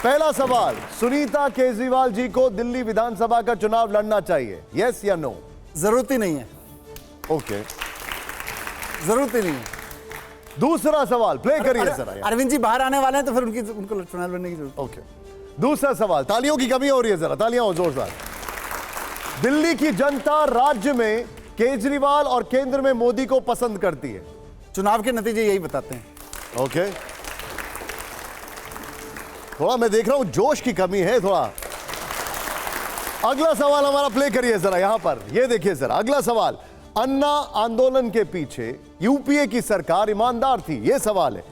पहला सवाल, सुनीता केजरीवाल जी को दिल्ली विधानसभा का चुनाव लड़ना चाहिए, यस या नो? जरूरत ही नहीं है। ओके, जरूरत ही नहीं है। दूसरा सवाल प्ले करिए जरा। अरविंद जी बाहर आने वाले हैं तो फिर उनको चुनाव लड़ने की जरूरत। ओके, दूसरा सवाल, तालियों की कमी हो रही है, जरा तालियां हो जोरदार। दिल्ली की जनता राज्य में केजरीवाल और केंद्र में मोदी को पसंद करती है। चुनाव के नतीजे यही बताते हैं। ओके, थोड़ा मैं देख रहा हूं जोश की कमी है थोड़ा। अगला सवाल हमारा प्ले करिए जरा यहां पर, ये देखिए जरा अगला सवाल। अन्ना आंदोलन के पीछे यूपीए की सरकार ईमानदार थी, यह सवाल है।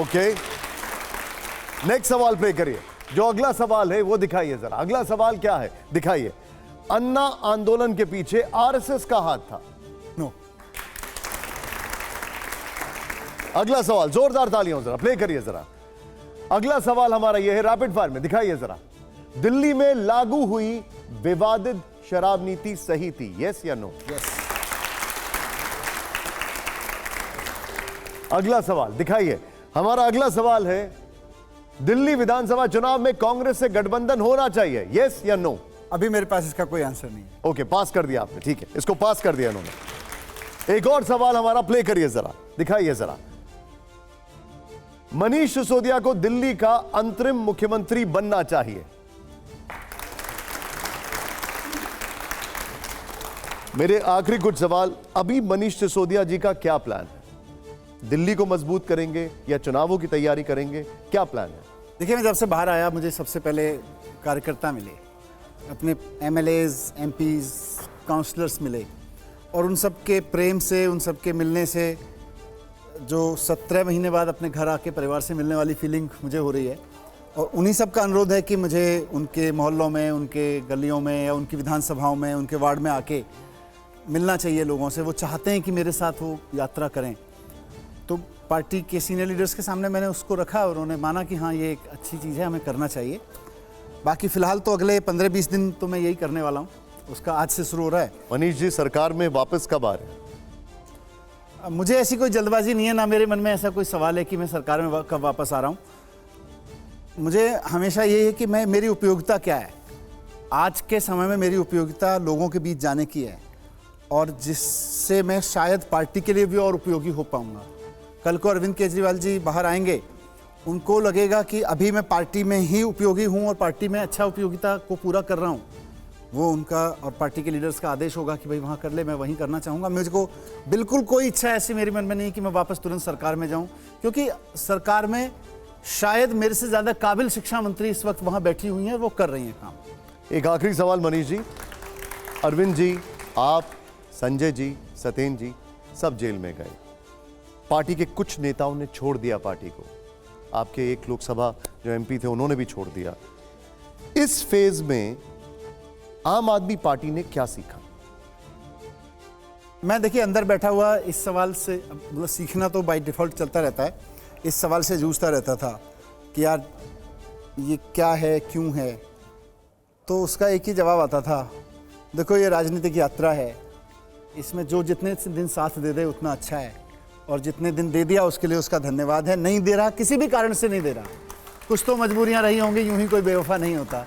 ओके, नेक्स्ट सवाल प्ले करिए। जो अगला सवाल है वो दिखाइए जरा। अगला सवाल क्या है दिखाइए। अन्ना आंदोलन के पीछे आरएसएस का हाथ था। नो। अगला सवाल, जोरदार तालियों जरा प्ले करिए जरा। अगला सवाल हमारा यह है, रैपिड फायर में दिखाइए जरा। दिल्ली में लागू हुई विवादित शराब नीति सही थी, यस या नो? यस। अगला सवाल दिखाइए। हमारा अगला सवाल है, दिल्ली विधानसभा चुनाव में कांग्रेस से गठबंधन होना चाहिए, यस या नो? अभी मेरे पास इसका कोई आंसर नहीं है। ओके, पास कर दिया आपने, ठीक है, इसको पास कर दिया इन्होंने। एक और सवाल हमारा प्ले करिए जरा, दिखाइए जरा। मनीष सिसोदिया को दिल्ली का अंतरिम मुख्यमंत्री बनना चाहिए। मेरे आखिरी कुछ सवाल, अभी मनीष सिसोदिया जी का क्या प्लान है? दिल्ली को मजबूत करेंगे या चुनावों की तैयारी करेंगे, क्या प्लान है? देखिए, मैं जब से बाहर आया मुझे सबसे पहले कार्यकर्ता मिले, अपने एमएलएज, एमपीज, काउंसलर्स मिले, और उन सब के प्रेम से, उन सब के मिलने से जो 17 महीने बाद अपने घर आके परिवार से मिलने वाली फीलिंग मुझे हो रही है। और उन्हीं सब का अनुरोध है कि मुझे उनके मोहल्लों में, उनके गलियों में या उनकी विधानसभाओं में, उनके वार्ड में आके मिलना चाहिए लोगों से। वो चाहते हैं कि मेरे साथ वो यात्रा करें। तो पार्टी के सीनियर लीडर्स के सामने मैंने उसको रखा और उन्होंने माना कि हाँ, ये एक अच्छी चीज़ है, हमें करना चाहिए। बाकी फिलहाल तो अगले 15-20 दिन तो मैं यही करने वाला हूँ, उसका आज से शुरू हो रहा है। मनीष जी, सरकार में वापस कब आ रहे हैं? मुझे ऐसी कोई जल्दबाजी नहीं है, ना मेरे मन में ऐसा कोई सवाल है कि मैं सरकार में कब वापस आ रहा हूँ। मुझे हमेशा ये है कि मेरी उपयोगिता क्या है। आज के समय में मेरी उपयोगिता लोगों के बीच जाने की है, और जिससे मैं शायद पार्टी के लिए भी और उपयोगी हो पाऊंगा। कल को अरविंद केजरीवाल जी बाहर आएंगे, उनको लगेगा कि अभी मैं पार्टी में ही उपयोगी हूं और पार्टी में अच्छा उपयोगिता को पूरा कर रहा हूं। वो उनका और पार्टी के लीडर्स का आदेश होगा कि भाई वहाँ कर ले, मैं वहीं करना चाहूँगा। मुझको बिल्कुल कोई इच्छा ऐसी मेरे मन में नहीं कि मैं वापस तुरंत सरकार में जाऊँ, क्योंकि सरकार में शायद मेरे से ज़्यादा काबिल शिक्षा मंत्री इस वक्त वहाँ बैठी हुई हैं, वो कर रही हैं काम। एक आखिरी सवाल मनीष जी, अरविंद जी, आप, संजय जी, सत्येंद्र जी सब जेल में गए, पार्टी के कुछ नेताओं ने छोड़ दिया पार्टी को, आपके एक लोकसभा जो एमपी थे उन्होंने भी छोड़ दिया। इस फेज में आम आदमी पार्टी ने क्या सीखा? मैं देखिए अंदर बैठा हुआ इस सवाल से, मतलब सीखना तो बाय डिफ़ॉल्ट चलता रहता है, इस सवाल से जूझता रहता था कि यार ये क्या है, क्यों है। तो उसका एक ही जवाब आता था, देखो ये राजनीतिक यात्रा है, इसमें जो जितने दिन साथ दे दे उतना अच्छा है, और जितने दिन दे दिया उसके लिए उसका धन्यवाद है। नहीं दे रहा, किसी भी कारण से नहीं दे रहा, कुछ तो मजबूरियां रही होंगी, यूं ही कोई बेवफा नहीं होता,